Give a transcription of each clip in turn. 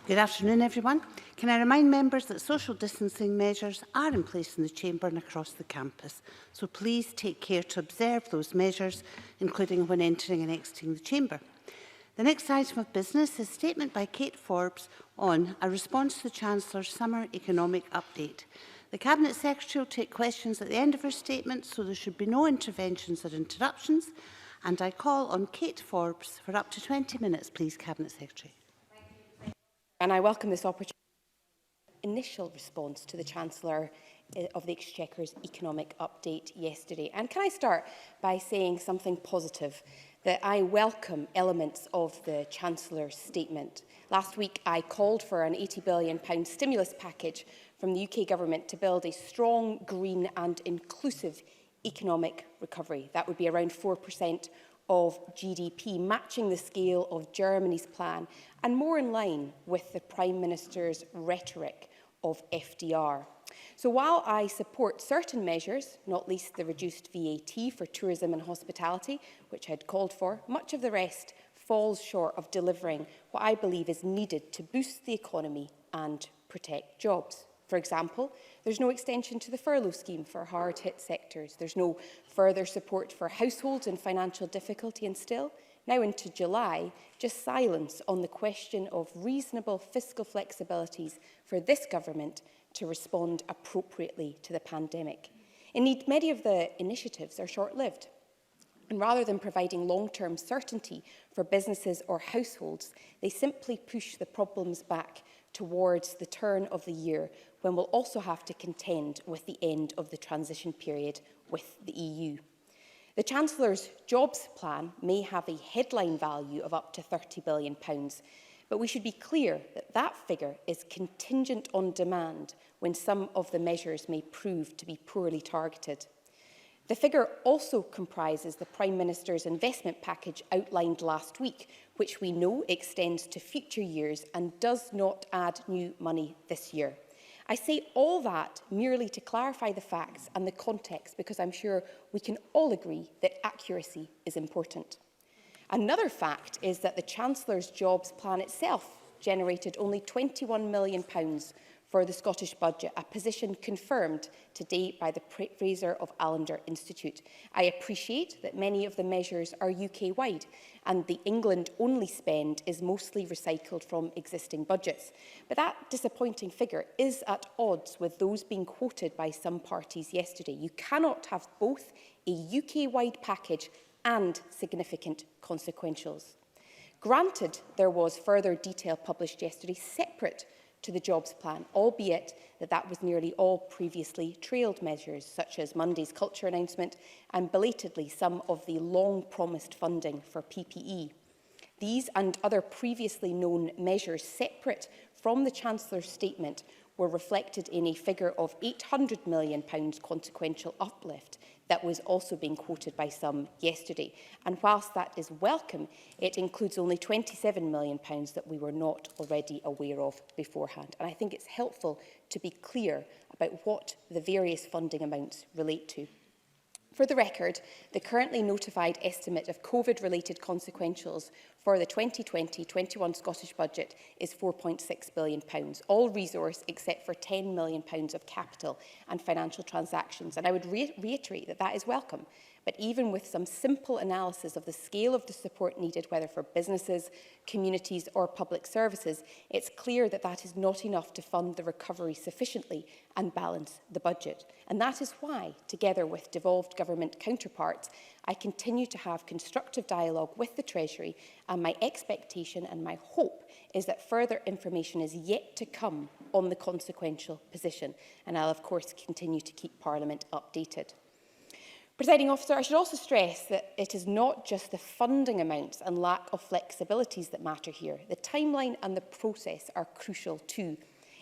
Good afternoon, everyone. Can I remind members that social distancing measures are in place in the Chamber and across the campus, so please take care to observe those measures, including when entering and exiting the Chamber. The next item of business is a statement by Kate Forbes on a response to the Chancellor's summer economic update. The Cabinet Secretary will take questions at the end of her statement, so there should be no interventions or interruptions. And I call on Kate Forbes for up to 20 minutes, please, Cabinet Secretary. And I welcome this opportunity. Initial response to the Chancellor of the Exchequer's economic update yesterday. And can I start by saying something positive, that I welcome elements of the Chancellor's statement. Last week I called for an £80 billion stimulus package from the UK Government to build a strong, green and inclusive economic recovery. That would be around 4% of GDP, matching the scale of Germany's plan and more in line with the Prime Minister's rhetoric of FDR. So while I support certain measures, not least the reduced VAT for tourism and hospitality, which I had called for, much of the rest falls short of delivering what I believe is needed to boost the economy and protect jobs. For example, there's no extension to the furlough scheme for hard-hit sectors. There's no further support for households in financial difficulty, and still, now into July, just silence on the question of reasonable fiscal flexibilities for this government to respond appropriately to the pandemic. Indeed, many of the initiatives are short-lived. And rather than providing long-term certainty for businesses or households, they simply push the problems back towards the turn of the year, when we'll also have to contend with the end of the transition period with the EU. The Chancellor's jobs plan may have a headline value of up to £30 billion, but we should be clear that that figure is contingent on demand when some of the measures may prove to be poorly targeted. The figure also comprises the Prime Minister's investment package outlined last week, which we know extends to future years and does not add new money this year. I say all that merely to clarify the facts and the context, because I'm sure we can all agree that accuracy is important. Another fact is that the Chancellor's jobs plan itself generated only £21 million for the Scottish budget, a position confirmed today by the Fraser of Allender Institute. I appreciate that many of the measures are UK-wide and the England-only spend is mostly recycled from existing budgets. But that disappointing figure is at odds with those being quoted by some parties yesterday. You cannot have both a UK-wide package and significant consequentials. Granted, there was further detail published yesterday separate to the jobs plan, albeit that was nearly all previously trailed measures, such as Monday's culture announcement and belatedly some of the long-promised funding for PPE. These and other previously known measures separate from the Chancellor's statement were reflected in a figure of £800 million consequential uplift that was also being quoted by some yesterday. And whilst that is welcome, it includes only £27 million that we were not already aware of beforehand. And I think it's helpful to be clear about what the various funding amounts relate to. For the record, the currently notified estimate of COVID-related consequentials for the 2020-21 Scottish Budget is £4.6 billion, all resource except for £10 million of capital and financial transactions. And I would reiterate that that is welcome. But even with some simple analysis of the scale of the support needed, whether for businesses, communities or public services, it's clear that that is not enough to fund the recovery sufficiently and balance the budget. And that is why, together with devolved government counterparts, I continue to have constructive dialogue with the Treasury, and my expectation and my hope is that further information is yet to come on the consequential position. And I'll, of course, continue to keep Parliament updated. Presiding Officer, I should also stress that it is not just the funding amounts and lack of flexibilities that matter here. The timeline and the process are crucial too.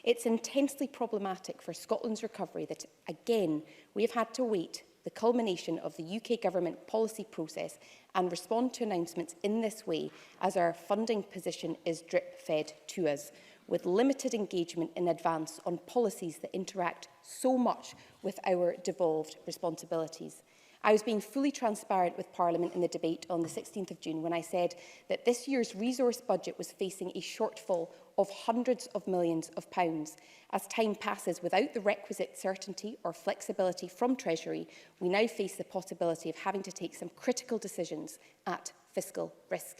It's intensely problematic for Scotland's recovery that, again, we have had to wait the culmination of the UK Government policy process and respond to announcements in this way, as our funding position is drip-fed to us, with limited engagement in advance on policies that interact so much with our devolved responsibilities. I was being fully transparent with Parliament in the debate on the 16th of June when I said that this year's resource budget was facing a shortfall of hundreds of millions of pounds. As time passes without the requisite certainty or flexibility from Treasury, we now face the possibility of having to take some critical decisions at fiscal risk.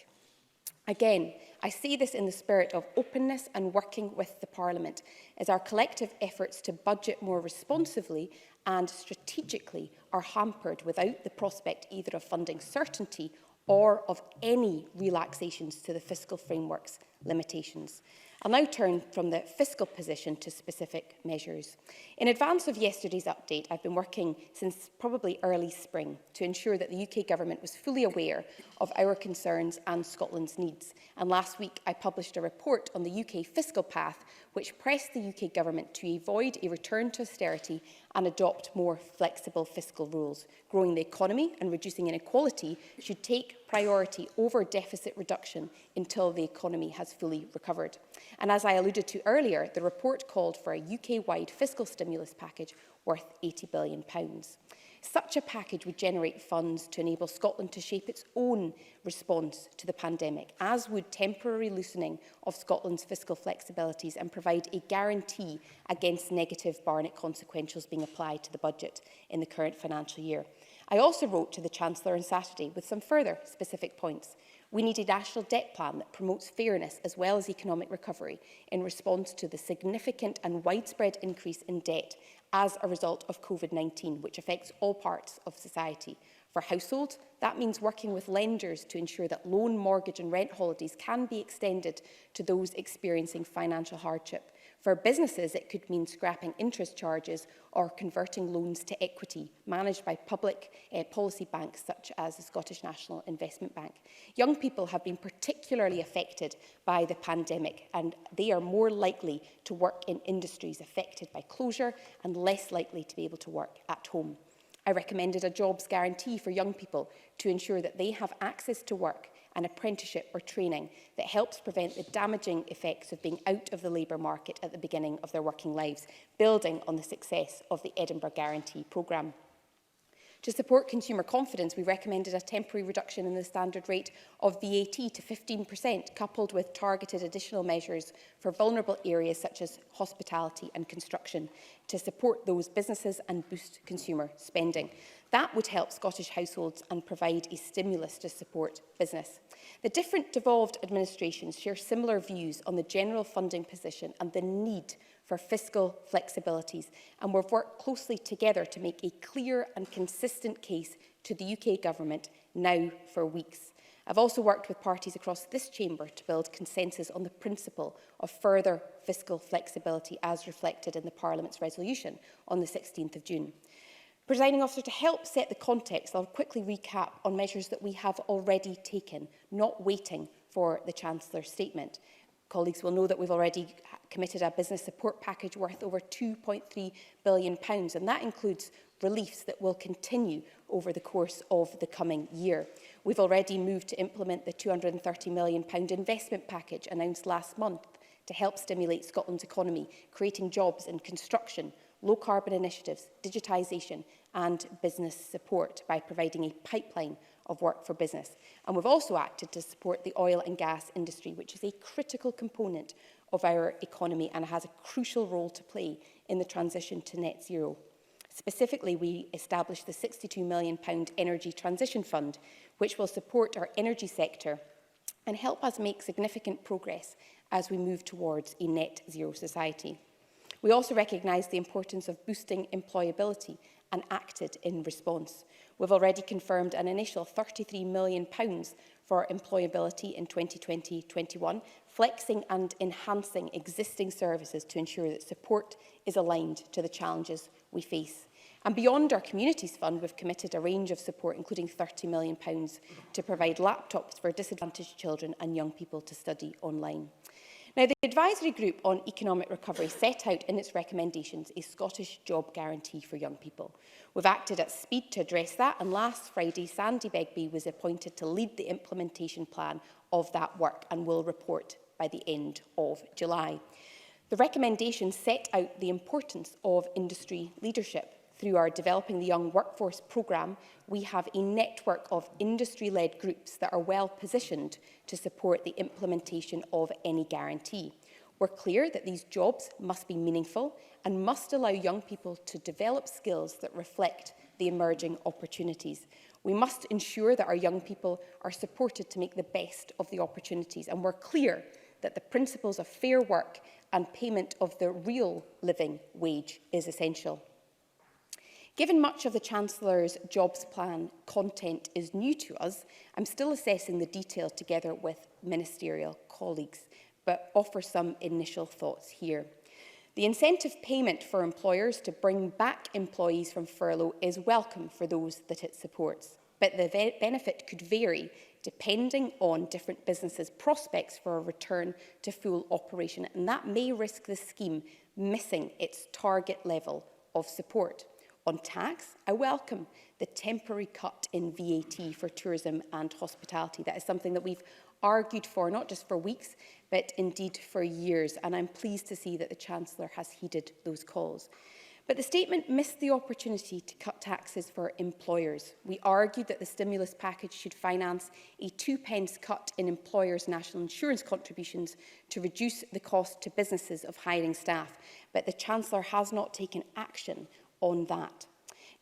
Again, I say this in the spirit of openness and working with the Parliament, as our collective efforts to budget more responsively and strategically are hampered without the prospect either of funding certainty or of any relaxations to the fiscal framework's limitations. I'll now turn from the fiscal position to specific measures. In advance of yesterday's update, I've been working since probably early spring to ensure that the UK Government was fully aware of our concerns and Scotland's needs. And last week, I published a report on the UK fiscal path, which pressed the UK Government to avoid a return to austerity and adopt more flexible fiscal rules. Growing the economy and reducing inequality should take priority over deficit reduction until the economy has fully recovered. And as I alluded to earlier, the report called for a UK-wide fiscal stimulus package worth £80 billion. Such a package would generate funds to enable Scotland to shape its own response to the pandemic, as would temporary loosening of Scotland's fiscal flexibilities and provide a guarantee against negative Barnett consequentials being applied to the budget in the current financial year. I also wrote to the Chancellor on Saturday with some further specific points. We need a national debt plan that promotes fairness as well as economic recovery in response to the significant and widespread increase in debt as a result of COVID-19, which affects all parts of society. For households, that means working with lenders to ensure that loan, mortgage and rent holidays can be extended to those experiencing financial hardship. For businesses, it could mean scrapping interest charges or converting loans to equity managed by public policy banks such as the Scottish National Investment Bank. Young people have been particularly affected by the pandemic, and they are more likely to work in industries affected by closure and less likely to be able to work at home. I recommended a jobs guarantee for young people to ensure that they have access to work, an apprenticeship or training that helps prevent the damaging effects of being out of the labour market at the beginning of their working lives, building on the success of the Edinburgh Guarantee programme. To support consumer confidence, we recommended a temporary reduction in the standard rate of VAT to 15%, coupled with targeted additional measures for vulnerable areas such as hospitality and construction, to support those businesses and boost consumer spending. That would help Scottish households and provide a stimulus to support business. The different devolved administrations share similar views on the general funding position and the need for fiscal flexibilities, and we've worked closely together to make a clear and consistent case to the UK Government now for weeks. I've also worked with parties across this chamber to build consensus on the principle of further fiscal flexibility as reflected in the Parliament's resolution on the 16th of June. Presiding Officer, to help set the context, I'll quickly recap on measures that we have already taken, not waiting for the Chancellor's statement. Colleagues will know that we've already committed a business support package worth over £2.3 billion, and that includes reliefs that will continue over the course of the coming year. We've already moved to implement the £230 million investment package announced last month to help stimulate Scotland's economy, creating jobs in construction, low-carbon initiatives, digitisation and business support by providing a pipeline of work for business. And we've also acted to support the oil and gas industry, which is a critical component of our economy and has a crucial role to play in the transition to net zero. Specifically, we established the £62 million Energy Transition Fund, which will support our energy sector and help us make significant progress as we move towards a net zero society. We also recognise the importance of boosting employability and acted in response. We've already confirmed an initial £33 million for employability in 2020-21, flexing and enhancing existing services to ensure that support is aligned to the challenges we face. And beyond our Communities Fund, we've committed a range of support, including £30 million to provide laptops for disadvantaged children and young people to study online. Now, the Advisory Group on Economic Recovery set out in its recommendations a Scottish job guarantee for young people. We've acted at speed to address that, and last Friday, Sandy Begbie was appointed to lead the implementation plan of that work and will report by the end of July. The recommendations set out the importance of industry leadership Through our Developing the Young Workforce programme, we have a network of industry-led groups that are well positioned to support the implementation of any guarantee. We're clear that these jobs must be meaningful and must allow young people to develop skills that reflect the emerging opportunities. We must ensure that our young people are supported to make the best of the opportunities, and we're clear that the principles of fair work and payment of the real living wage is essential. Given much of the Chancellor's jobs plan content is new to us, I'm still assessing the detail together with Ministerial colleagues, but offer some initial thoughts here. The incentive payment for employers to bring back employees from furlough is welcome for those that it supports, but the benefit could vary depending on different businesses' prospects for a return to full operation, and that may risk the scheme missing its target level of support. On tax, I welcome the temporary cut in VAT for tourism and hospitality. That is something that we've argued for, not just for weeks, but indeed for years, and I'm pleased to see that the Chancellor has heeded those calls. But the statement missed the opportunity to cut taxes for employers. We argued that the stimulus package should finance a 2p cut in employers' national insurance contributions to reduce the cost to businesses of hiring staff, but the Chancellor has not taken action on that.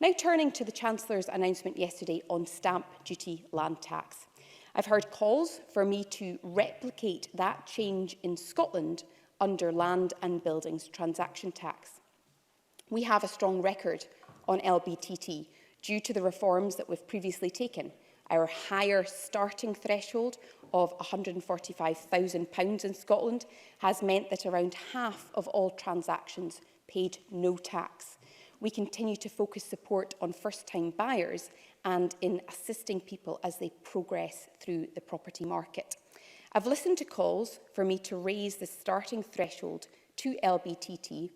Now turning to the Chancellor's announcement yesterday on stamp duty land tax. I've heard calls for me to replicate that change in Scotland under land and buildings transaction tax. We have a strong record on LBTT due to the reforms that we've previously taken. Our higher starting threshold of £145,000 in Scotland has meant that around half of all transactions paid no tax. We continue to focus support on first-time buyers and in assisting people as they progress through the property market. I've listened to calls for me to raise the starting threshold to LBTT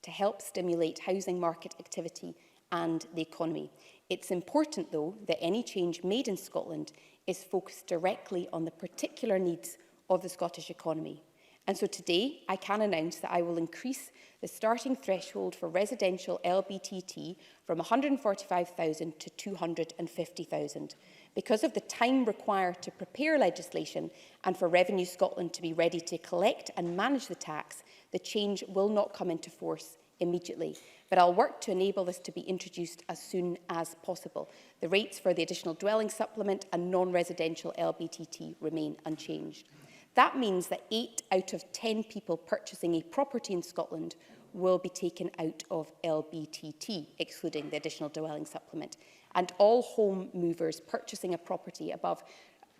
to help stimulate housing market activity and the economy. It's important, though, that any change made in Scotland is focused directly on the particular needs of the Scottish economy. And so today, I can announce that I will increase the starting threshold for residential LBTT from 145,000 to 250,000. Because of the time required to prepare legislation and for Revenue Scotland to be ready to collect and manage the tax, the change will not come into force immediately. But I'll work to enable this to be introduced as soon as possible. The rates for the additional dwelling supplement and non-residential LBTT remain unchanged. That means that 8 out of 10 people purchasing a property in Scotland will be taken out of LBTT, excluding the additional dwelling supplement. And all home movers purchasing a property above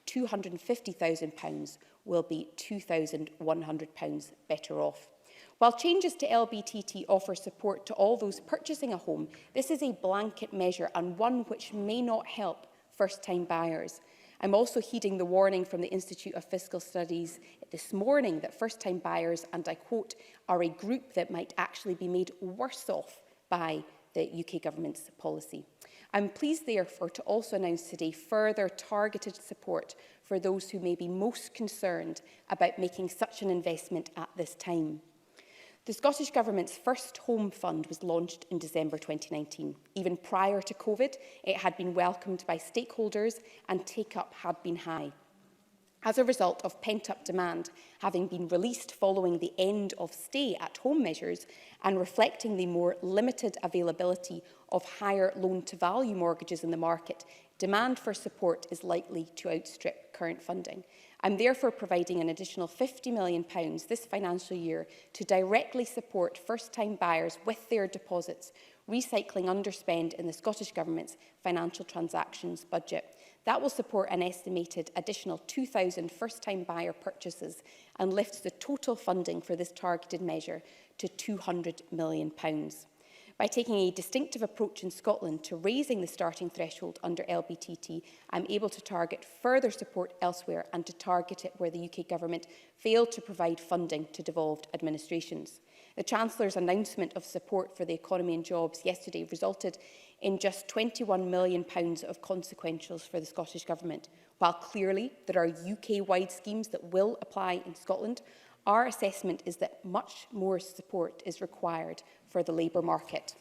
£250,000 will be £2,100 better off. While changes to LBTT offer support to all those purchasing a home, this is a blanket measure and one which may not help first-time buyers. I'm also heeding the warning from the Institute of Fiscal Studies this morning that first-time buyers, and I quote, are a group that might actually be made worse off by the UK Government's policy. I'm pleased, therefore, to also announce today further targeted support for those who may be most concerned about making such an investment at this time. The Scottish Government's First Home Fund was launched in December 2019. Even prior to COVID, it had been welcomed by stakeholders and take-up had been high. As a result of pent-up demand having been released following the end of stay-at-home measures and reflecting the more limited availability of higher loan-to-value mortgages in the market, demand for support is likely to outstrip current funding. I'm therefore providing an additional £50 million this financial year to directly support first-time buyers with their deposits, recycling underspend in the Scottish Government's financial transactions budget. That will support an estimated additional 2,000 first-time buyer purchases and lifts the total funding for this targeted measure to £200 million. By taking a distinctive approach in Scotland to raising the starting threshold under LBTT, I'm able to target further support elsewhere and to target it where the UK Government failed to provide funding to devolved administrations. The Chancellor's announcement of support for the economy and jobs yesterday resulted in just £21 million of consequentials for the Scottish Government. While clearly there are UK-wide schemes that will apply in Scotland, our assessment is that much more support is required for the labour market.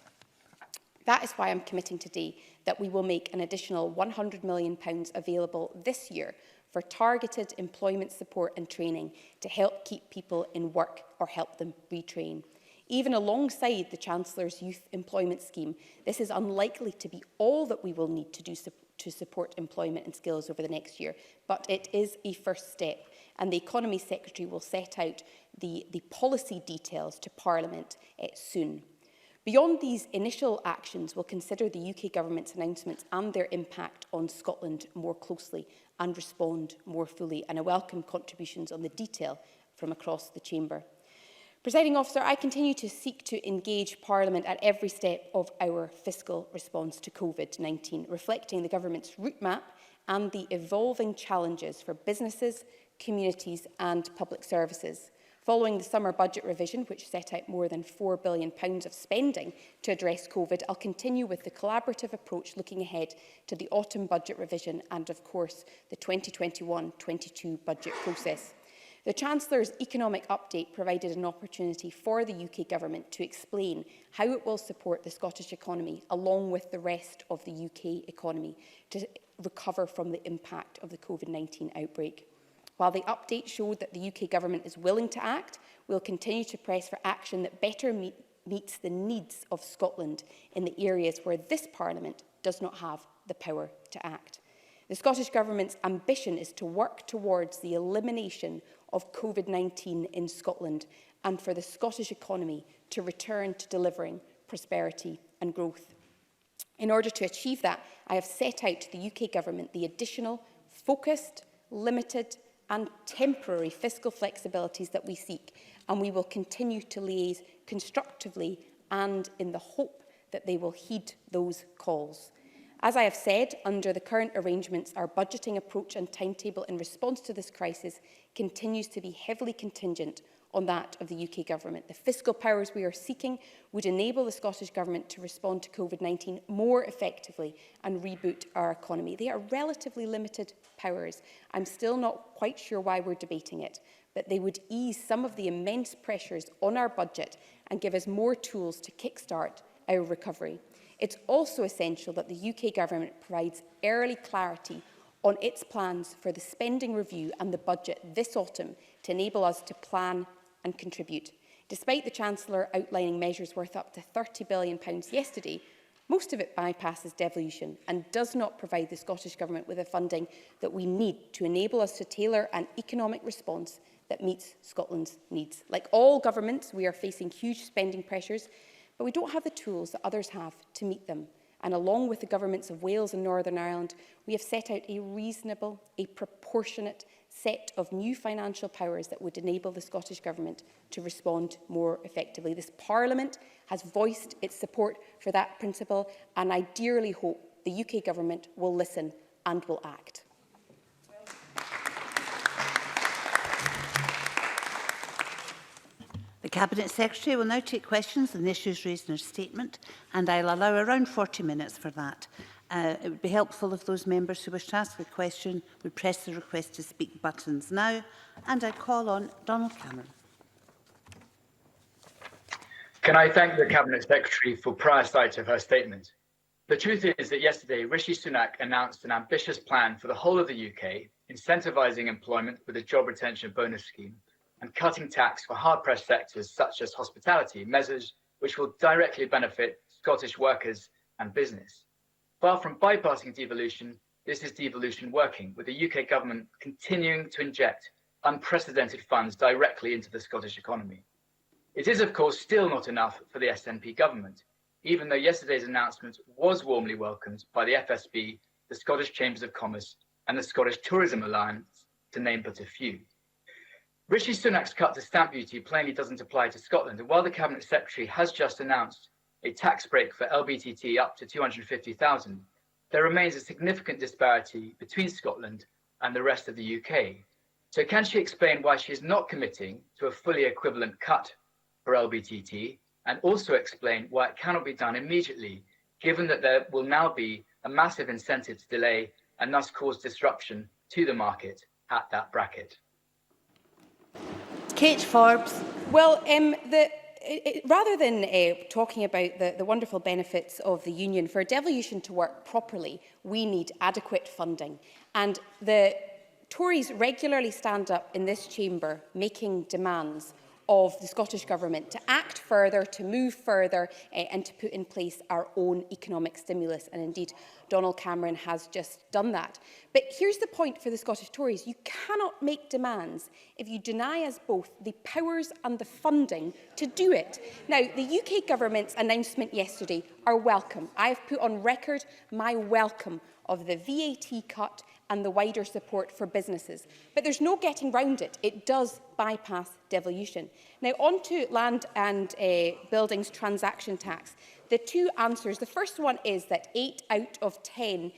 That is why I'm committing today that we will make an additional £100 million available this year for targeted employment support and training to help keep people in work or help them retrain. Even alongside the Chancellor's Youth Employment Scheme, this is unlikely to be all that we will need to do to support employment and skills over the next year, but it is a first step, and the Economy Secretary will set out the policy details to Parliament soon. Beyond these initial actions, we'll consider the UK Government's announcements and their impact on Scotland more closely and respond more fully, and I welcome contributions on the detail from across the Chamber. Presiding Officer, I continue to seek to engage Parliament at every step of our fiscal response to COVID-19, reflecting the Government's route map and the evolving challenges for businesses, communities and public services. Following the summer budget revision, which set out more than £4 billion of spending to address COVID, I'll continue with the collaborative approach looking ahead to the autumn budget revision and, of course, the 2021-22 budget process. The Chancellor's economic update provided an opportunity for the UK Government to explain how it will support the Scottish economy, along with the rest of the UK economy, to recover from the impact of the COVID-19 outbreak. While the update showed that the UK Government is willing to act, we'll continue to press for action that better meets the needs of Scotland in the areas where this Parliament does not have the power to act. The Scottish Government's ambition is to work towards the elimination of COVID-19 in Scotland and for the Scottish economy to return to delivering prosperity and growth. In order to achieve that, I have set out to the UK Government the additional, focused, limited and temporary fiscal flexibilities that we seek, and we will continue to liaise constructively and in the hope that they will heed those calls. As I have said, under the current arrangements, our budgeting approach and timetable in response to this crisis continues to be heavily contingent on that of the UK Government. The fiscal powers we are seeking would enable the Scottish Government to respond to COVID-19 more effectively and reboot our economy. They are relatively limited powers. I'm still not quite sure why we're debating it, but they would ease some of the immense pressures on our budget and give us more tools to kickstart our recovery. It's also essential that the UK Government provides early clarity on its plans for the spending review and the budget this autumn to enable us to plan and contribute. Despite the Chancellor outlining measures worth up to £30 billion yesterday, most of it bypasses devolution and does not provide the Scottish Government with the funding that we need to enable us to tailor an economic response that meets Scotland's needs. Like all governments, we are facing huge spending pressures, but we don't have the tools that others have to meet them. And along with the governments of Wales and Northern Ireland, we have set out a reasonable, a proportionate set of new financial powers that would enable the Scottish Government to respond more effectively. This Parliament has voiced its support for that principle, and I dearly hope the UK Government will listen and will act. The Cabinet Secretary will now take questions on the issues raised in her statement, and I'll allow around 40 minutes for that. It would be helpful if those members who wish to ask a question would press the request to speak buttons now, and I call on Donald Cameron. Can I thank the Cabinet Secretary for prior sight of her statement? The truth is that yesterday Rishi Sunak announced an ambitious plan for the whole of the UK, incentivising employment with a job retention bonus scheme and cutting tax for hard-pressed sectors such as hospitality, measures which will directly benefit Scottish workers and business. Far from bypassing devolution, this is devolution working, with the UK Government continuing to inject unprecedented funds directly into the Scottish economy. It is, of course, still not enough for the SNP Government, even though yesterday's announcement was warmly welcomed by the FSB, the Scottish Chambers of Commerce and the Scottish Tourism Alliance, to name but a few. Rishi Sunak's cut to stamp duty plainly doesn't apply to Scotland, and while the Cabinet Secretary has just announced a tax break for LBTT up to $250,000, there remains a significant disparity between Scotland and the rest of the UK. So can she explain why she is not committing to a fully equivalent cut for LBTT, and also explain why it cannot be done immediately, given that there will now be a massive incentive to delay and thus cause disruption to the market at that bracket? Kate Forbes. Well, Rather than talking about the wonderful benefits of the union, for devolution to work properly, we need adequate funding. And the Tories regularly stand up in this chamber making demands of the Scottish Government to act further, to move further and to put in place our own economic stimulus. And indeed, Donald Cameron has just done that. But here's the point for the Scottish Tories. You cannot make demands if you deny us both the powers and the funding to do it. Now, the UK Government's announcement yesterday are welcome. I have put on record my welcome of the VAT cut and the wider support for businesses. But there's no getting round it. It does bypass devolution. Now, on to land and buildings transaction tax. The two answers. The first one is that 8 out of 10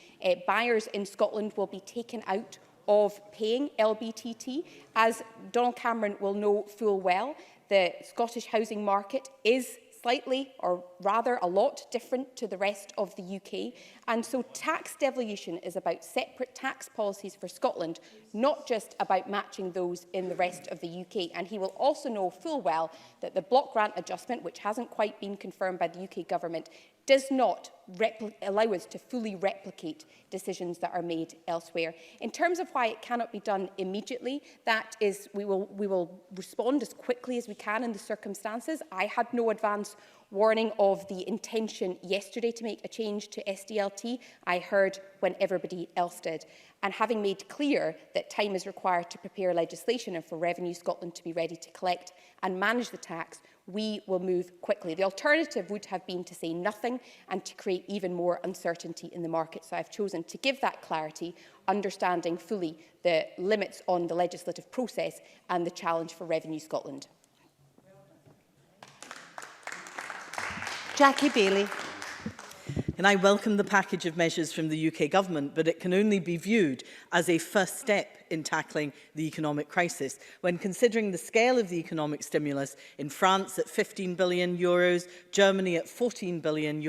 buyers in Scotland will be taken out of paying LBTT. As Donald Cameron will know full well, the Scottish housing market is slightly, or rather a lot, different to the rest of the UK. And so tax devolution is about separate tax policies for Scotland, not just about matching those in the rest of the UK. And he will also know full well that the block grant adjustment, which hasn't quite been confirmed by the UK Government, does not allow us to fully replicate decisions that are made elsewhere. In terms of why it cannot be done immediately, that is, we will respond as quickly as we can in the circumstances. I had no advance warning of the intention yesterday to make a change to SDLT. I heard when everybody else did. And having made clear that time is required to prepare legislation and for Revenue Scotland to be ready to collect and manage the tax, we will move quickly. The alternative would have been to say nothing and to create even more uncertainty in the market. So I've chosen to give that clarity, understanding fully the limits on the legislative process and the challenge for Revenue Scotland. Jackie Bailey. And I welcome the package of measures from the UK Government, but it can only be viewed as a first step in tackling the economic crisis. When considering the scale of the economic stimulus in France at €15 billion, Germany at €14 billion,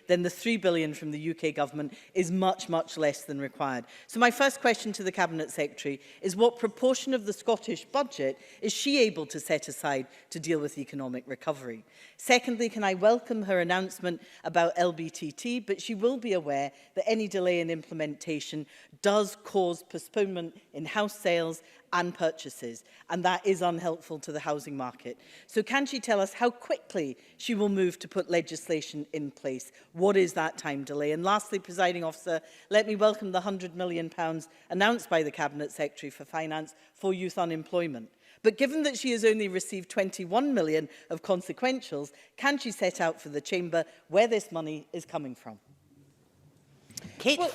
then the €3 billion from the UK Government is much, much less than required. So my first question to the Cabinet Secretary is what proportion of the Scottish budget is she able to set aside to deal with economic recovery? Secondly, can I welcome her announcement about LBTT, but she will be aware that any delay in implementation does cause postponement in house sales and purchases, and that is unhelpful to the housing market. So can she tell us how quickly she will move to put legislation in place? What is that time delay? And lastly, Presiding Officer, let me welcome the £100 million announced by the Cabinet Secretary for Finance for youth unemployment. But given that she has only received 21 million of consequentials, can she set out for the Chamber where this money is coming from?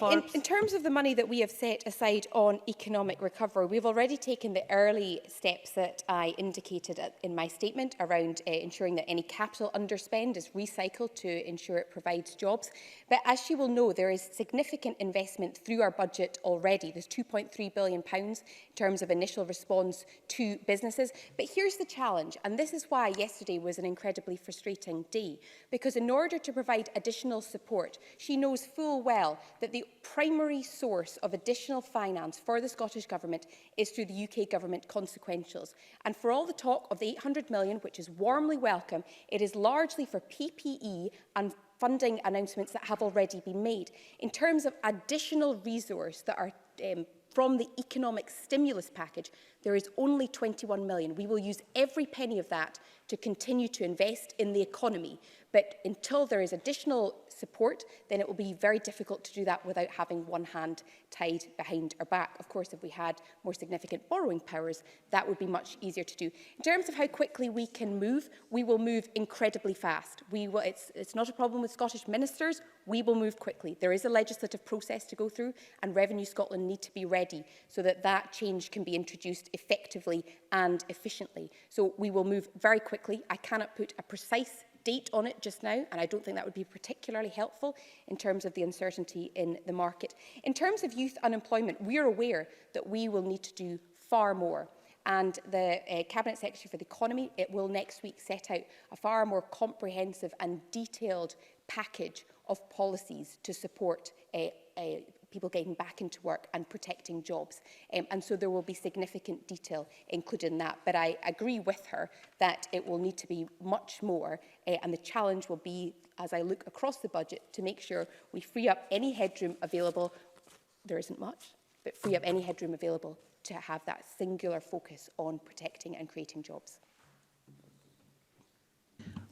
Well, in terms of the money that we have set aside on economic recovery, we've already taken the early steps that I indicated in my statement around ensuring that any capital underspend is recycled to ensure it provides jobs. But as you will know, there is significant investment through our budget already. There's £2.3 billion in terms of initial response to businesses. But here's the challenge, and this is why yesterday was an incredibly frustrating day, because in order to provide additional support, she knows full well that the primary source of additional finance for the Scottish Government is through the UK Government consequentials. And for all the talk of the 800 million, which is warmly welcome, it is largely for PPE and funding announcements that have already been made. In terms of additional resource that are from the economic stimulus package, there is only 21 million. We will use every penny of that to continue to invest in the economy. But until there is additional support, then it will be very difficult to do that without having one hand tied behind our back. Of course, if we had more significant borrowing powers, that would be much easier to do. In terms of how quickly we can move, we will move incredibly fast. It's not a problem with Scottish ministers. We will move quickly. There is a legislative process to go through, and Revenue Scotland need to be ready so that that change can be introduced effectively and efficiently. So we will move very quickly. I cannot put a precise date on it just now, and I don't think that would be particularly helpful in terms of the uncertainty in the market. In terms of youth unemployment, we are aware that we will need to do far more. And the Cabinet Secretary for the Economy, it will next week set out a far more comprehensive and detailed package of policies to support people getting back into work and protecting jobs. And so there will be significant detail included in that. But I agree with her that it will need to be much more, and the challenge will be, as I look across the budget, to make sure we free up any headroom available. There isn't much, but free up any headroom available to have that singular focus on protecting and creating jobs.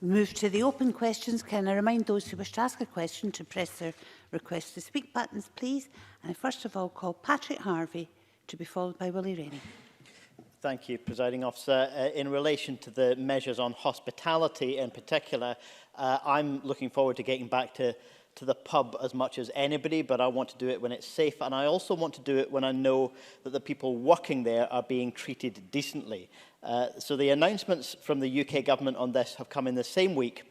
We move to the open questions. Can I remind those who wish to ask a question to press their request to speak buttons, please? And I first of all call Patrick Harvey, to be followed by Willie Rennie. Thank you, Presiding Officer. In relation to the measures on hospitality in particular, I'm looking forward to getting back to the pub as much as anybody, but I want to do it when it's safe, and I also want to do it when I know that the people working there are being treated decently. So the announcements from the UK government on this have come in the same week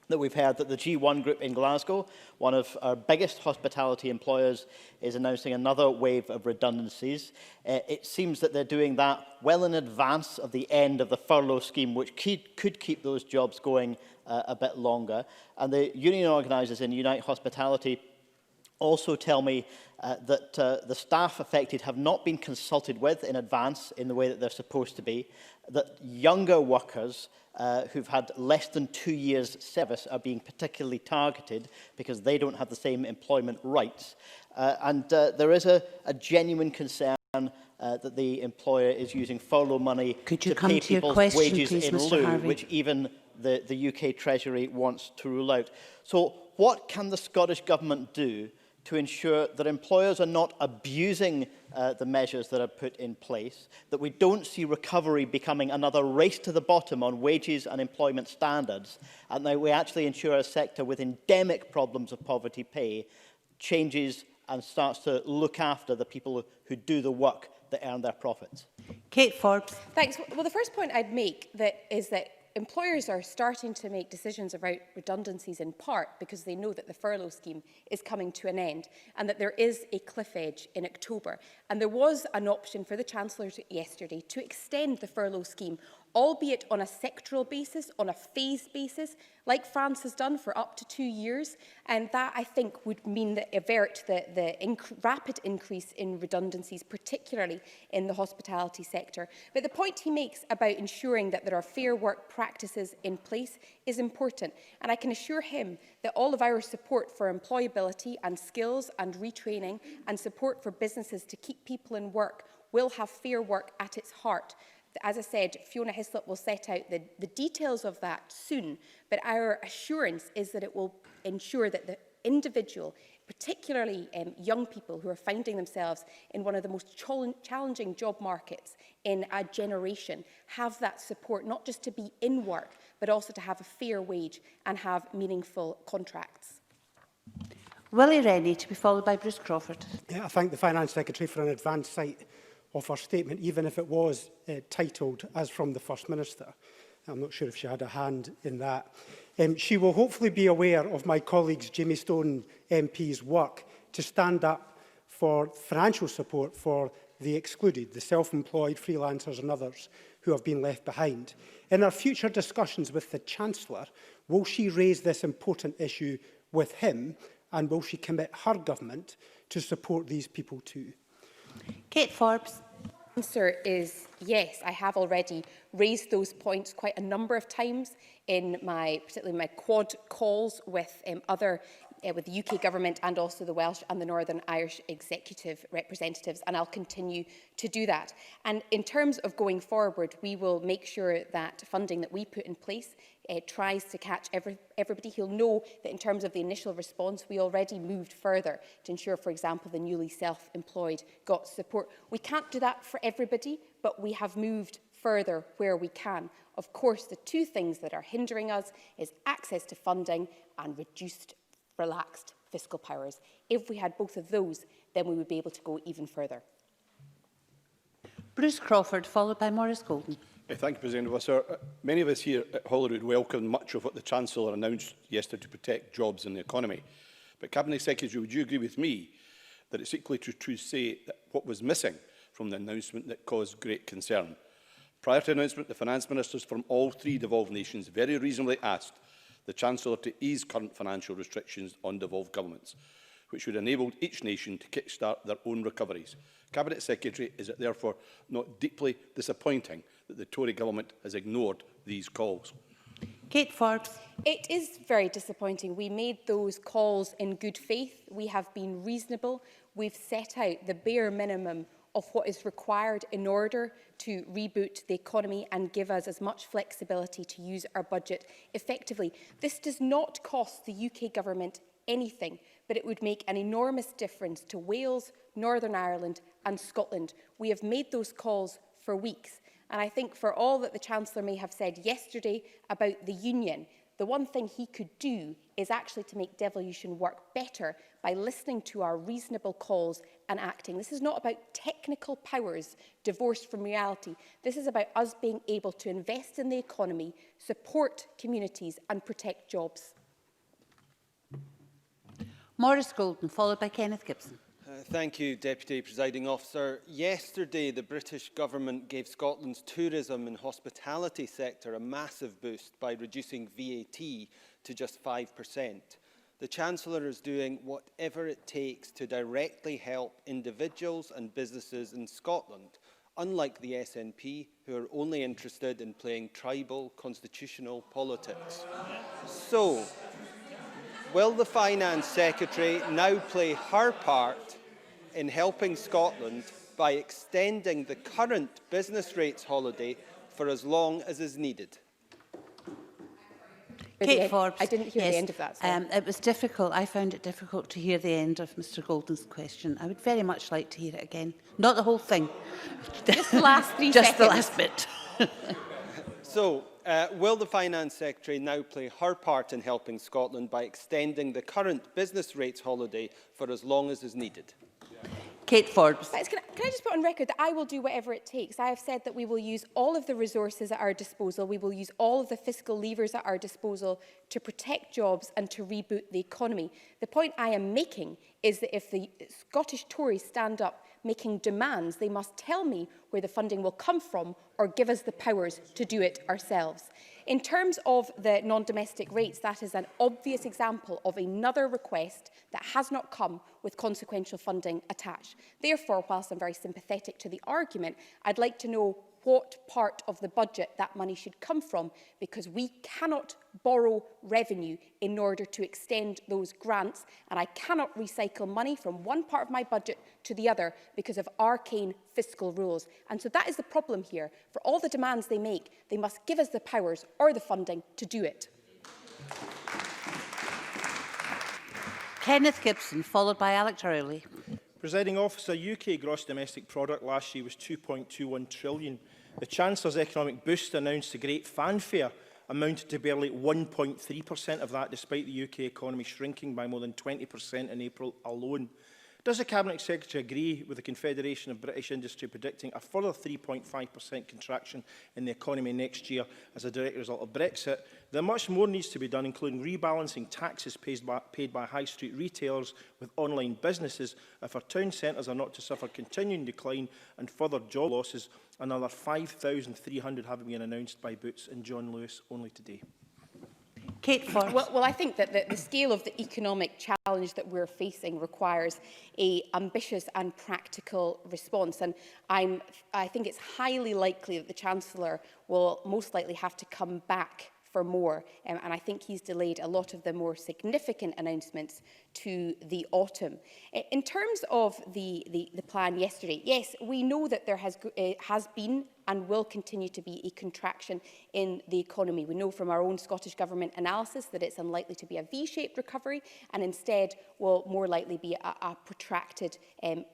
that we've heard that the G1 Group in Glasgow, one of our biggest hospitality employers, is announcing another wave of redundancies. It seems that they're doing that well in advance of the end of the furlough scheme, which could keep those jobs going a bit longer. And the union organisers in Unite Hospitality also tell me that the staff affected have not been consulted with in advance in the way that they're supposed to be, that younger workers who've had less than 2 years service are being particularly targeted because they don't have the same employment rights. And there is a genuine concern that the employer is using furlough money to pay people's wages please, in lieu, which even the UK Treasury wants to rule out. So what can the Scottish Government do to ensure that employers are not abusing the measures that are put in place, that we don't see recovery becoming another race to the bottom on wages and employment standards, and that we actually ensure a sector with endemic problems of poverty pay changes and starts to look after the people who do the work that earn their profits? Kate Forbes. Thanks. Well, the first point I'd make is that employers are starting to make decisions about redundancies in part because they know that the furlough scheme is coming to an end and that there is a cliff edge in October. And there was an option for the Chancellor yesterday to extend the furlough scheme, albeit on a sectoral basis, on a phased basis, like France has done for up to 2 years. And that, I think, would mean that avert the rapid increase in redundancies, particularly in the hospitality sector. But the point he makes about ensuring that there are fair work practices in place is important. And I can assure him that all of our support for employability and skills and retraining and support for businesses to keep people in work will have fair work at its heart. As I said, Fiona Hislop will set out the details of that soon, but our assurance is that it will ensure that the individual, particularly young people who are finding themselves in one of the most challenging job markets in a generation, have that support, not just to be in work, but also to have a fair wage and have meaningful contracts. Willie Rennie, to be followed by Bruce Crawford. I thank the Finance Secretary for an advanced sight of her statement, even if it was titled as from the First Minister. I'm not sure if she had a hand in that. She will hopefully be aware of my colleagues Jamie Stone MP's work to stand up for financial support for the excluded, the self-employed, freelancers and others who have been left behind. In our future discussions with the Chancellor, will she raise this important issue with him, and will she commit her government to support these people too? Kate Forbes. The answer is yes. I have already raised those points quite a number of times in particularly my quad calls with with the UK Government and also the Welsh and the Northern Irish Executive representatives, and I'll continue to do that. And in terms of going forward, we will make sure that funding that we put in place tries to catch everybody. He'll know that in terms of the initial response, we already moved further to ensure, for example, the newly self-employed got support. We can't do that for everybody, but we have moved further where we can. Of course, the two things that are hindering us is access to funding and relaxed fiscal powers. If we had both of those, then we would be able to go even further. Bruce Crawford, followed by Maurice Golden. Thank you, President Officer. Many of us here at Holyrood welcomed much of what the Chancellor announced yesterday to protect jobs and the economy. But Cabinet Secretary, would you agree with me that it's equally true to say that what was missing from the announcement that caused great concern? Prior to the announcement, the finance ministers from all three devolved nations very reasonably asked the Chancellor to ease current financial restrictions on devolved governments. which would enable each nation to kickstart their own recoveries. Cabinet Secretary, is it therefore not deeply disappointing that the Tory government has ignored these calls? Kate Forbes. It is very disappointing. We made those calls in good faith. We have been reasonable. We've set out the bare minimum of what is required in order to reboot the economy and give us as much flexibility to use our budget effectively. This does not cost the UK government anything, but it would make an enormous difference to Wales, Northern Ireland and Scotland. We have made those calls for weeks. And I think for all that the Chancellor may have said yesterday about the union, the one thing he could do is actually to make devolution work better by listening to our reasonable calls and acting. This is not about technical powers divorced from reality. This is about us being able to invest in the economy, support communities and protect jobs. Maurice Golden, followed by Kenneth Gibson. Thank you, Deputy Presiding Officer. Yesterday, the British Government gave Scotland's tourism and hospitality sector a massive boost by reducing VAT to just 5%. The Chancellor is doing whatever it takes to directly help individuals and businesses in Scotland, unlike the SNP, who are only interested in playing tribal constitutional politics. So, will the Finance Secretary now play her part in helping Scotland by extending the current business rates holiday for as long as is needed? Kate Forbes. I didn't hear the end of that. It was difficult. I found it difficult to hear the end of Mr Golden's question. I would very much like to hear it again. Not the whole thing. Just the last 3 Just seconds. the last bit. So, will the Finance Secretary now play her part in helping Scotland by extending the current business rates holiday for as long as is needed? Kate Forbes. Can I just put on record that I will do whatever it takes? I have said that we will use all of the resources at our disposal. We will use all of the fiscal levers at our disposal to protect jobs and to reboot the economy. The point I am making is that if the Scottish Tories stand up making demands, they must tell me where the funding will come from or give us the powers to do it ourselves. In terms of the non-domestic rates, that is an obvious example of another request that has not come with consequential funding attached. Therefore, whilst I'm very sympathetic to the argument, I'd like to know what part of the budget that money should come from, because we cannot borrow revenue in order to extend those grants, and I cannot recycle money from one part of my budget to the other because of arcane fiscal rules. And so that is the problem here. For all the demands they make, they must give us the powers or the funding to do it. Kenneth Gibson, followed by Alex Rowley. Presiding Officer, UK gross domestic product last year was £2.21 trillion. The Chancellor's economic boost, announced to great fanfare, amounted to barely 1.3% of that, despite the UK economy shrinking by more than 20% in April alone. Does the Cabinet Secretary agree with the Confederation of British Industry predicting a further 3.5% contraction in the economy next year as a direct result of Brexit? That much more needs to be done, including rebalancing taxes paid by high street retailers with online businesses if our town centres are not to suffer continuing decline and further job losses, another 5,300 having been announced by Boots and John Lewis only today. Kate Forbes. Well, I think that the scale of the economic challenge that we're facing requires an ambitious and practical response. And I think it's highly likely that the Chancellor will most likely have to come back for more. And I think he's delayed a lot of the more significant announcements to the autumn. In terms of the plan yesterday, yes, we know that there has been and will continue to be a contraction in the economy. We know from our own Scottish Government analysis that it's unlikely to be a V-shaped recovery and instead will more likely be a protracted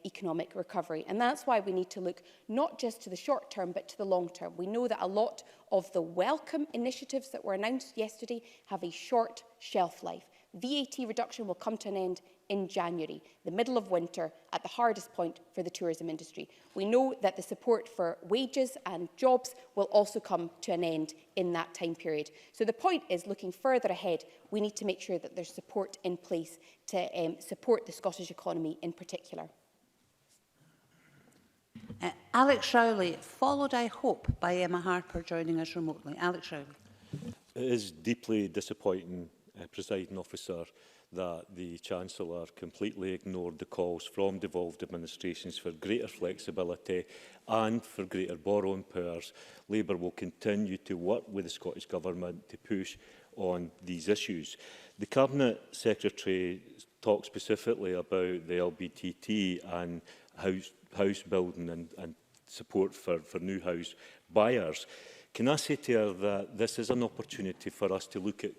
economic recovery. And that's why we need to look not just to the short term but to the long term. We know that a lot of the welcome initiatives that were announced yesterday have a short shelf life. VAT reduction will come to an end in January, the middle of winter, at the hardest point for the tourism industry. We know that the support for wages and jobs will also come to an end in that time period. So the point is, looking further ahead, we need to make sure that there's support in place to support the Scottish economy in particular. Alex Rowley, followed, I hope, by Emma Harper joining us remotely. Alex Rowley. It is deeply disappointing, Presiding Officer, that the Chancellor completely ignored the calls from devolved administrations for greater flexibility and for greater borrowing powers. Labour will continue to work with the Scottish Government to push on these issues. The Cabinet Secretary talked specifically about the LBTT and house building and support for new house buyers. Can I say to her that this is an opportunity for us to look at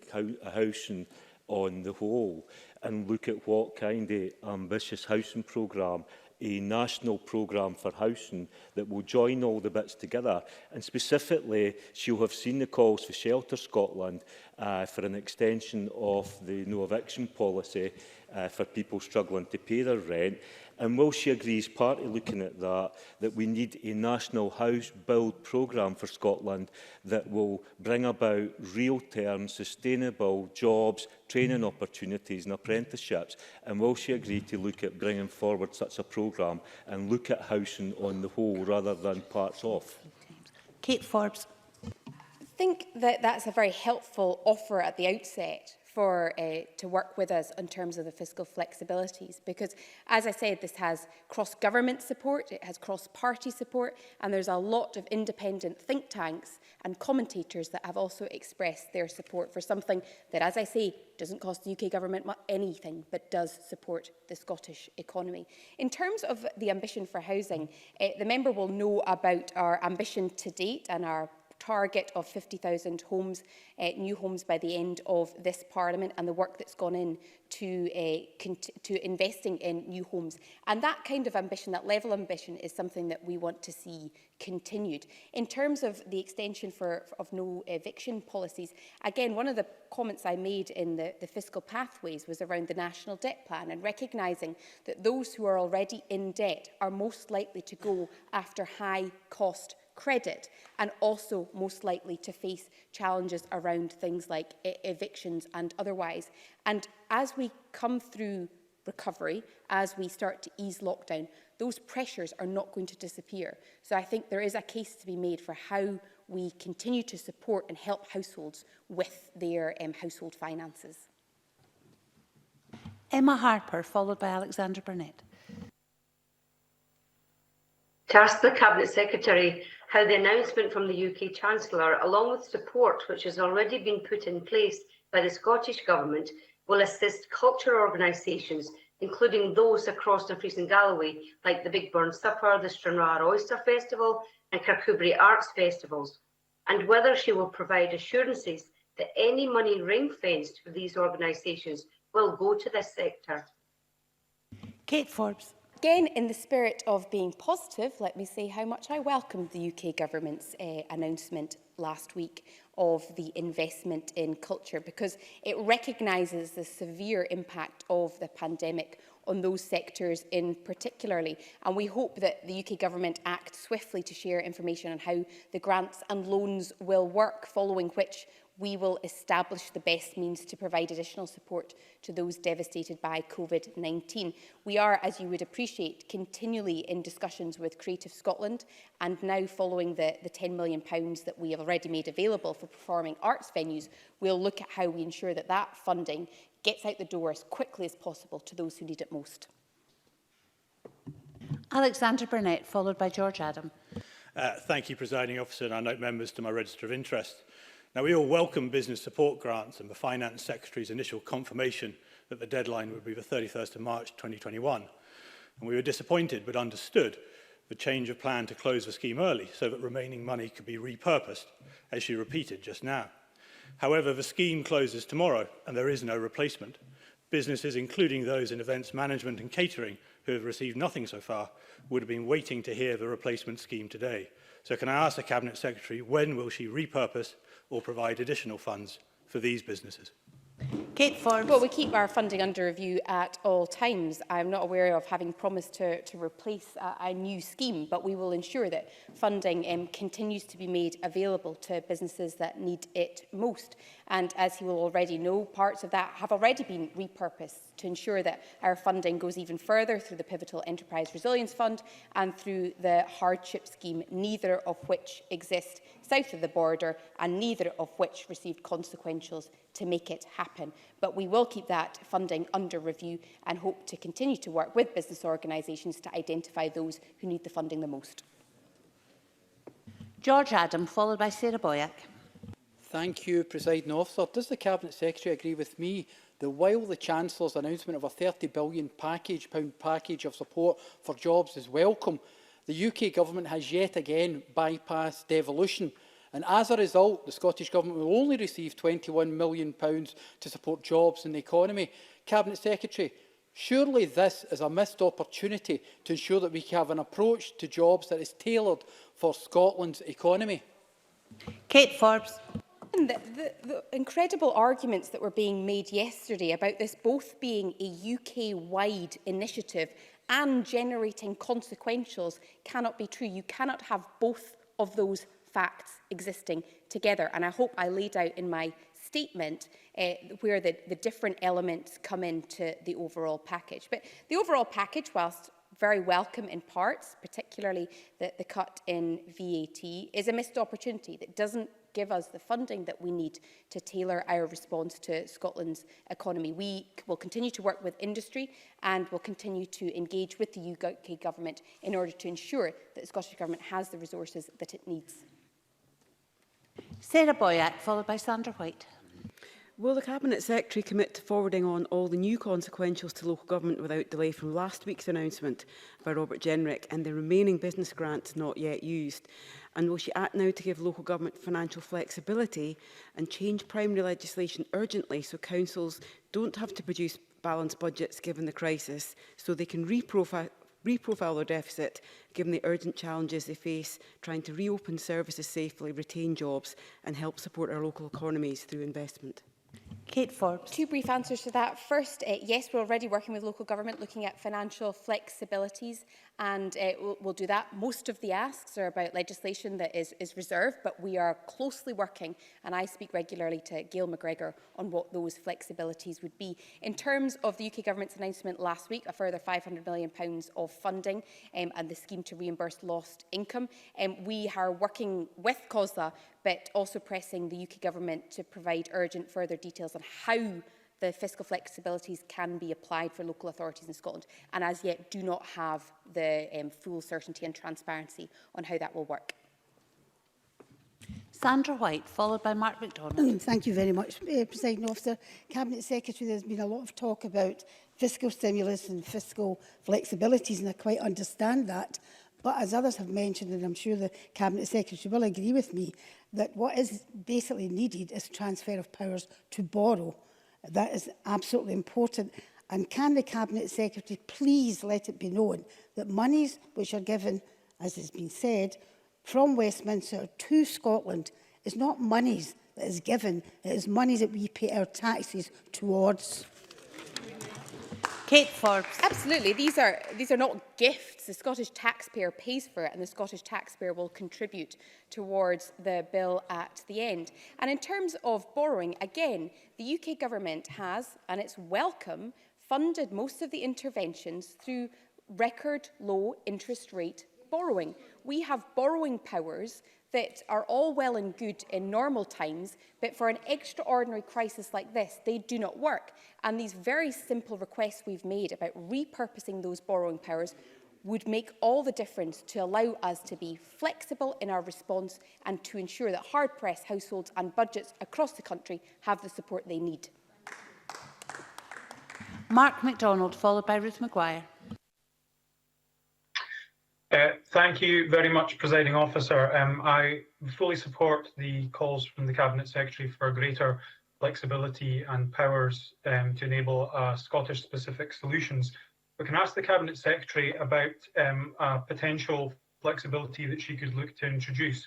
housing on the whole and look at what kind of ambitious housing programme, a national programme for housing that will join all the bits together. And specifically, she'll have seen the calls for Shelter Scotland for an extension of the no eviction policy for people struggling to pay their rent. And will she agree, as part of looking at that, that we need a national house build programme for Scotland that will bring about real-term, sustainable jobs, training opportunities and apprenticeships? And will she agree to look at bringing forward such a programme and look at housing on the whole rather than parts off? Kate Forbes. I think that that's a very helpful offer at the outset to work with us in terms of the fiscal flexibilities, because, as I said, this has cross-government support, it has cross-party support, and there's a lot of independent think tanks and commentators that have also expressed their support for something that, as I say, doesn't cost the UK Government anything, but does support the Scottish economy. In terms of the ambition for housing, the member will know about our ambition to date and our target of 50,000 homes, new homes by the end of this Parliament, and the work that's gone in to investing in new homes. And that kind of ambition, that level of ambition, is something that we want to see continued. In terms of the extension of no eviction policies, again, one of the comments I made in the fiscal pathways was around the national debt plan and recognising that those who are already in debt are most likely to go after high cost credit, and also most likely to face challenges around things like evictions and otherwise. And as we come through recovery, as we start to ease lockdown, those pressures are not going to disappear. So I think there is a case to be made for how we continue to support and help households with their household finances. Emma Harper, followed by Alexander Burnett. To ask the Cabinet Secretary how the announcement from the UK Chancellor, along with support which has already been put in place by the Scottish Government, will assist cultural organisations, including those across Dumfries and Galloway, like the Big Burn Supper, the Stranraer Oyster Festival and Kirkcudbright Arts Festivals, and whether she will provide assurances that any money ring-fenced for these organisations will go to this sector. Kate Forbes. Again, in the spirit of being positive, let me say how much I welcomed the UK Government's announcement last week of the investment in culture, because it recognises the severe impact of the pandemic on those sectors in particularly. And we hope that the UK Government acts swiftly to share information on how the grants and loans will work, following which we will establish the best means to provide additional support to those devastated by COVID-19. We are, as you would appreciate, continually in discussions with Creative Scotland, and now following the £10 million that we have already made available for performing arts venues, we'll look at how we ensure that that funding gets out the door as quickly as possible to those who need it most. Alexander Burnett, followed by George Adam. Thank you, Presiding Officer, and I note members to my register of interest. Now, we all welcome business support grants and the Finance Secretary's initial confirmation that the deadline would be the 31st of March 2021. And we were disappointed but understood the change of plan to close the scheme early so that remaining money could be repurposed, as she repeated just now. However, the scheme closes tomorrow and there is no replacement. Businesses, including those in events management and catering, who have received nothing so far, would have been waiting to hear the replacement scheme today. So can I ask the Cabinet Secretary, when will she repurpose or provide additional funds for these businesses? Kate Forbes. Well, we keep our funding under review at all times. I'm not aware of having promised to replace a new scheme, but we will ensure that funding continues to be made available to businesses that need it most. And as you will already know, parts of that have already been repurposed to ensure that our funding goes even further through the Pivotal Enterprise Resilience Fund and through the hardship scheme, neither of which exist south of the border and neither of which received consequentials to make it happen. But we will keep that funding under review and hope to continue to work with business organisations to identify those who need the funding the most. George Adam, followed by Sarah Boyack. Thank you, Presiding Officer. Does the Cabinet Secretary agree with me that while the Chancellor's announcement of a £30 billion package of support for jobs is welcome, the UK Government has yet again bypassed devolution, and as a result, the Scottish Government will only receive £21 million to support jobs in the economy? Cabinet Secretary, surely this is a missed opportunity to ensure that we have an approach to jobs that is tailored for Scotland's economy. Kate Forbes. The incredible arguments that were being made yesterday about this both being a UK-wide initiative and generating consequentials cannot be true. You cannot have both of those facts existing together. And I hope I laid out in my statement where the different elements come into the overall package. But the overall package, whilst very welcome in parts, particularly the cut in VAT, is a missed opportunity that doesn't give us the funding that we need to tailor our response to Scotland's economy. We will continue to work with industry and will continue to engage with the UK Government in order to ensure that the Scottish Government has the resources that it needs. Sarah Boyack, followed by Sandra White. Will the Cabinet Secretary commit to forwarding on all the new consequentials to local government without delay from last week's announcement by Robert Jenrick and the remaining business grants not yet used? And will she act now to give local government financial flexibility and change primary legislation urgently so councils don't have to produce balanced budgets given the crisis, so they can reprofile their deficit given the urgent challenges they face trying to reopen services safely, retain jobs and help support our local economies through investment? Kate Forbes. Two brief answers to that. First, yes, we're already working with local government looking at financial flexibilities, and we'll do that. Most of the asks are about legislation that is reserved, but we are closely working, and I speak regularly to Gail McGregor on what those flexibilities would be. In terms of the UK Government's announcement last week, a further £500 million of funding and the scheme to reimburse lost income, we are working with COSLA, but also pressing the UK Government to provide urgent further details on how the fiscal flexibilities can be applied for local authorities in Scotland, and as yet do not have the full certainty and transparency on how that will work. Sandra White, followed by Mark MacDonald. Thank you very much, Presiding Officer. Cabinet Secretary, there's been a lot of talk about fiscal stimulus and fiscal flexibilities, and I quite understand that. But as others have mentioned, and I'm sure the Cabinet Secretary will agree with me, that what is basically needed is transfer of powers to borrow. That is absolutely important. And can the Cabinet Secretary please let it be known that monies which are given, as has been said, from Westminster to Scotland is not monies that is given, it is monies that we pay our taxes towards. Kate Forbes. Absolutely. These are not gifts. The Scottish taxpayer pays for it, and the Scottish taxpayer will contribute towards the bill at the end. And in terms of borrowing, again, the UK Government has, and it's welcome, funded most of the interventions through record low interest rate borrowing. We have borrowing powers that are all well and good in normal times, but for an extraordinary crisis like this, they do not work. And these very simple requests we've made about repurposing those borrowing powers would make all the difference to allow us to be flexible in our response and to ensure that hard-pressed households and budgets across the country have the support they need. Mark MacDonald, followed by Ruth Maguire. Thank you very much, Presiding Officer. I fully support the calls from the Cabinet Secretary for greater flexibility and powers to enable Scottish-specific solutions. We can ask the Cabinet Secretary about a potential flexibility that she could look to introduce.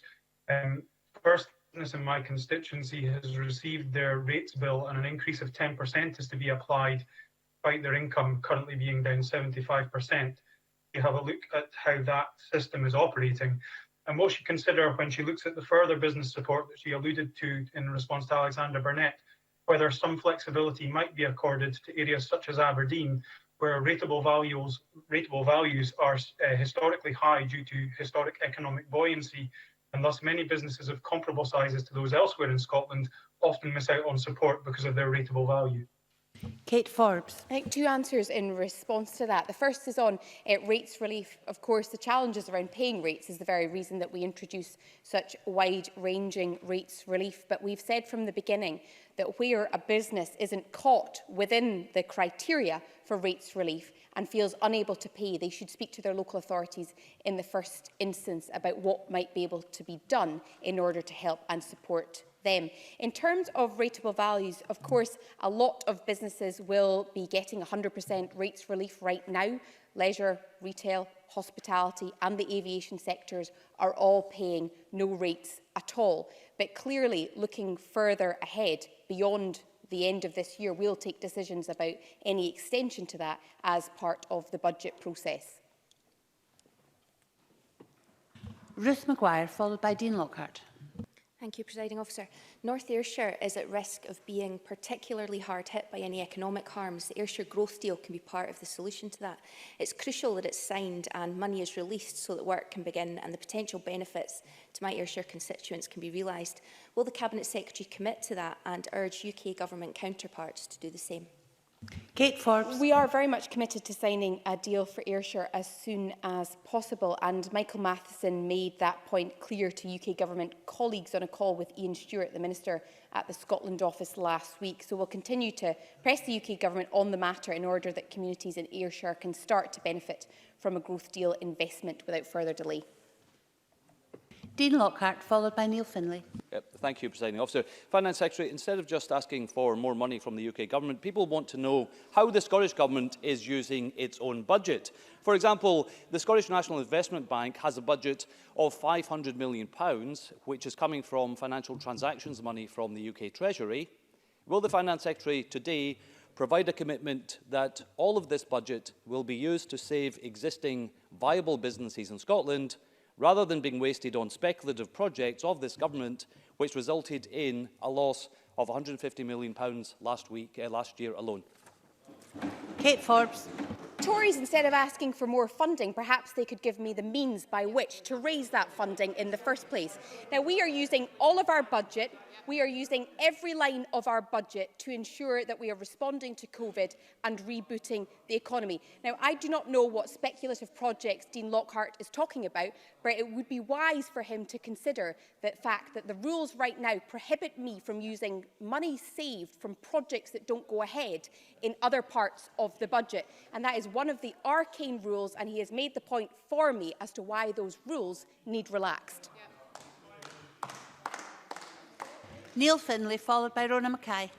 First, business in my constituency has received their rates bill, and an increase of 10% is to be applied, despite their income currently being down 75%. You have a look at how that system is operating, and what she consider when she looks at the further business support that she alluded to in response to Alexander Burnett, whether some flexibility might be accorded to areas such as Aberdeen, where rateable values are historically high due to historic economic buoyancy, and thus many businesses of comparable sizes to those elsewhere in Scotland often miss out on support because of their rateable value. Kate Forbes. I think two answers in response to that. The first is on rates relief. Of course, the challenges around paying rates is the very reason that we introduce such wide-ranging rates relief. But we've said from the beginning that where a business isn't caught within the criteria for rates relief and feels unable to pay, they should speak to their local authorities in the first instance about what might be able to be done in order to help and support them. In terms of rateable values, of course, a lot of businesses will be getting 100% rates relief right now. Leisure, retail, hospitality and the aviation sectors are all paying no rates at all. But clearly, looking further ahead, beyond the end of this year, we'll take decisions about any extension to that as part of the budget process. Ruth Maguire, followed by Dean Lockhart. Thank you, Presiding Officer. North Ayrshire is at risk of being particularly hard hit by any economic harms. The Ayrshire Growth Deal can be part of the solution to that. It's crucial that it's signed and money is released so that work can begin and the potential benefits to my Ayrshire constituents can be realised. Will the Cabinet Secretary commit to that and urge UK Government counterparts to do the same? Kate Forbes. We are very much committed to signing a deal for Ayrshire as soon as possible, and Michael Matheson made that point clear to UK Government colleagues on a call with Ian Stewart, the Minister at the Scotland office last week. So we'll continue to press the UK Government on the matter in order that communities in Ayrshire can start to benefit from a growth deal investment without further delay. Dean Lockhart, followed by Neil Findlay. Thank you, Presiding Officer. Finance Secretary, instead of just asking for more money from the UK Government, people want to know how the Scottish Government is using its own budget. For example, the Scottish National Investment Bank has a budget of £500 million, which is coming from financial transactions money from the UK Treasury. Will the Finance Secretary today provide a commitment that all of this budget will be used to save existing viable businesses in Scotland, rather than being wasted on speculative projects of this government, which resulted in a loss of £150 million last year alone? Kate Forbes. Tories, instead of asking for more funding, perhaps they could give me the means by which to raise that funding in the first place. Now, we are using all of our budget. We are using every line of our budget to ensure that we are responding to COVID and rebooting the economy. Now, I do not know what speculative projects Dean Lockhart is talking about, but it would be wise for him to consider the fact that the rules right now prohibit me from using money saved from projects that don't go ahead in other parts of the budget. And that is one of the arcane rules, and he has made the point for me as to why those rules need relaxed. Neil Findlay, followed by Rona Mackay.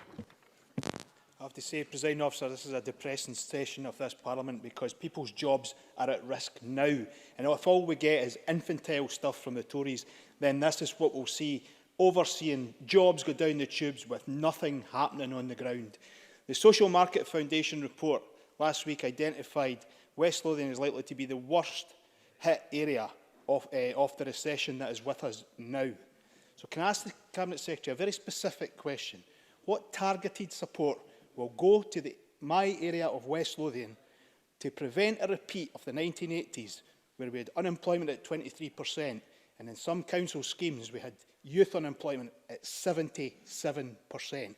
I have to say, Presiding Officer, this is a depressing session of this Parliament because people's jobs are at risk now. And if all we get is infantile stuff from the Tories, then this is what we'll see, overseeing jobs go down the tubes with nothing happening on the ground. The Social Market Foundation report last week identified West Lothian is likely to be the worst hit area of the recession that is with us now. So can I ask the Cabinet Secretary a very specific question? What targeted support will go to my area of West Lothian to prevent a repeat of the 1980s, where we had unemployment at 23%, and in some council schemes we had youth unemployment at 77%?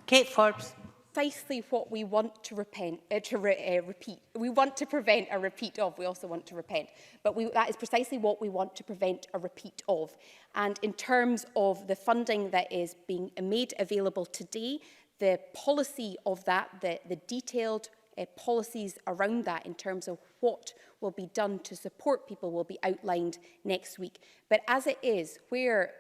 Kate Forbes. Precisely what we want to repeat. We want to prevent a repeat of. We also want to repent. But that is precisely what we want to prevent a repeat of. And in terms of the funding that is being made available today, the policy of that, the detailed policies around that in terms of what will be done to support people will be outlined next week. But as it is, where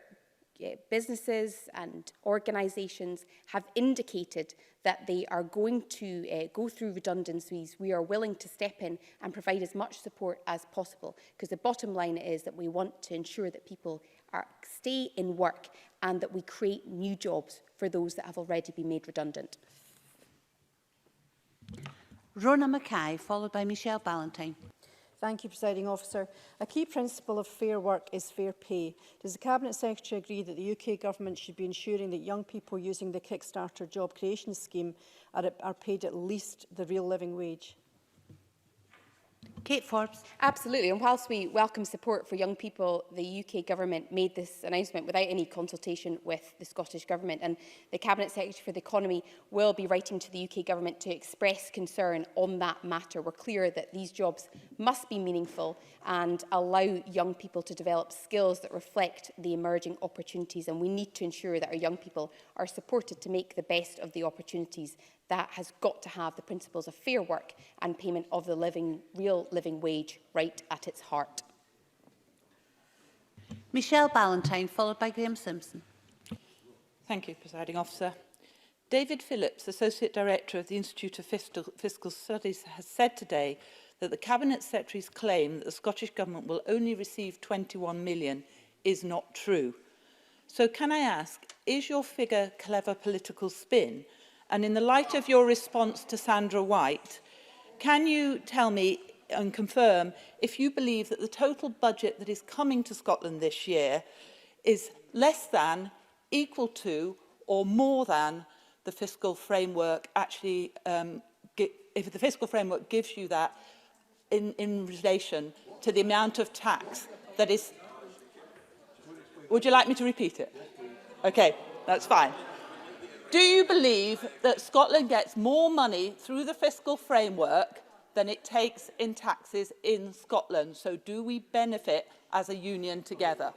businesses and organisations have indicated that they are going to go through redundancies, we are willing to step in and provide as much support as possible, because the bottom line is that we want to ensure that people stay in work and that we create new jobs for those that have already been made redundant. Rona Mackay, followed by Michelle Ballantyne. Thank you, Presiding Officer. A key principle of fair work is fair pay. Does the Cabinet Secretary agree that the UK Government should be ensuring that young people using the Kickstarter job creation scheme are paid at least the real living wage? Kate Forbes. Absolutely, and whilst we welcome support for young people, the UK Government made this announcement without any consultation with the Scottish Government, and the Cabinet Secretary for the Economy will be writing to the UK Government to express concern on that matter. We're clear that these jobs must be meaningful and allow young people to develop skills that reflect the emerging opportunities, and we need to ensure that our young people are supported to make the best of the opportunities. That has got to have the principles of fair work and payment of the real living wage right at its heart. Michelle Ballantyne, followed by Graham Simpson. Thank you, Presiding Officer. David Phillips, Associate Director of the Institute of Fiscal Studies, has said today that the Cabinet Secretary's claim that the Scottish Government will only receive 21 million is not true. So can I ask, is your figure clever political spin? And in the light of your response to Sandra White, can you tell me and confirm if you believe that the total budget that is coming to Scotland this year is less than, equal to or more than the fiscal framework actually, if the fiscal framework gives you that in relation to the amount of tax that is... Would you like me to repeat it? Okay, that's fine. Do you believe that Scotland gets more money through the fiscal framework than it takes in taxes in Scotland? So do we benefit as a union together?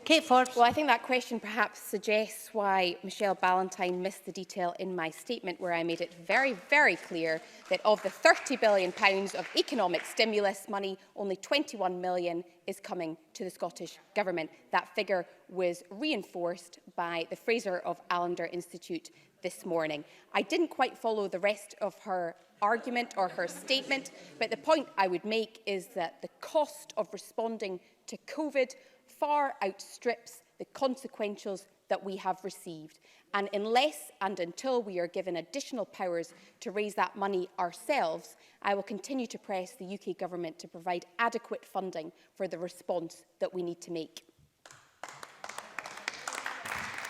Kate Forbes. Well, I think that question perhaps suggests why Michelle Ballantyne missed the detail in my statement, where I made it very, very clear that of the £30 billion of economic stimulus money, only 21 million is coming to the Scottish Government. That figure was reinforced by the Fraser of Allender Institute this morning. I didn't quite follow the rest of her argument or her statement, but the point I would make is that the cost of responding to COVID far outstrips the consequentials that we have received. And unless and until we are given additional powers to raise that money ourselves, I will continue to press the UK Government to provide adequate funding for the response that we need to make.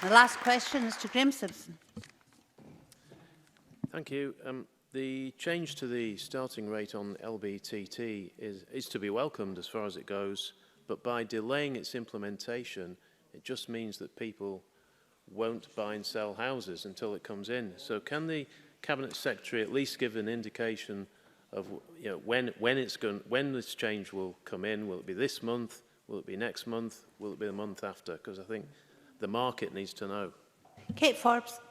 The last question is to Graham Simpson. Thank you. The change to the starting rate on LBTT is to be welcomed as far as it goes. But by delaying its implementation, it just means that people won't buy and sell houses until it comes in. So can the Cabinet Secretary at least give an indication of when this change will come in? Will it be this month? Will it be next month? Will it be the month after? Because I think the market needs to know. Kate Forbes.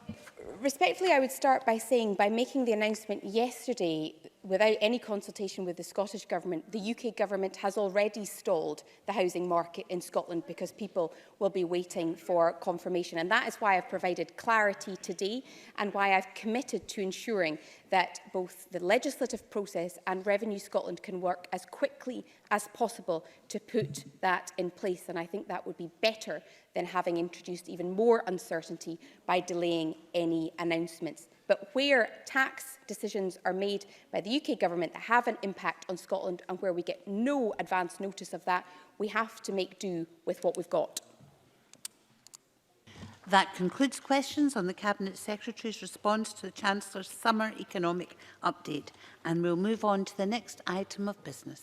Respectfully, I would start by saying, by making the announcement yesterday, without any consultation with the Scottish Government, the UK Government has already stalled the housing market in Scotland because people will be waiting for confirmation. And that is why I've provided clarity today and why I've committed to ensuring that both the legislative process and Revenue Scotland can work as quickly as possible to put that in place. And I think that would be better than having introduced even more uncertainty by delaying any announcements. But where tax decisions are made by the UK Government that have an impact on Scotland and where we get no advance notice of that, we have to make do with what we've got. That concludes questions on the Cabinet Secretary's response to the Chancellor's summer economic update, and we'll move on to the next item of business.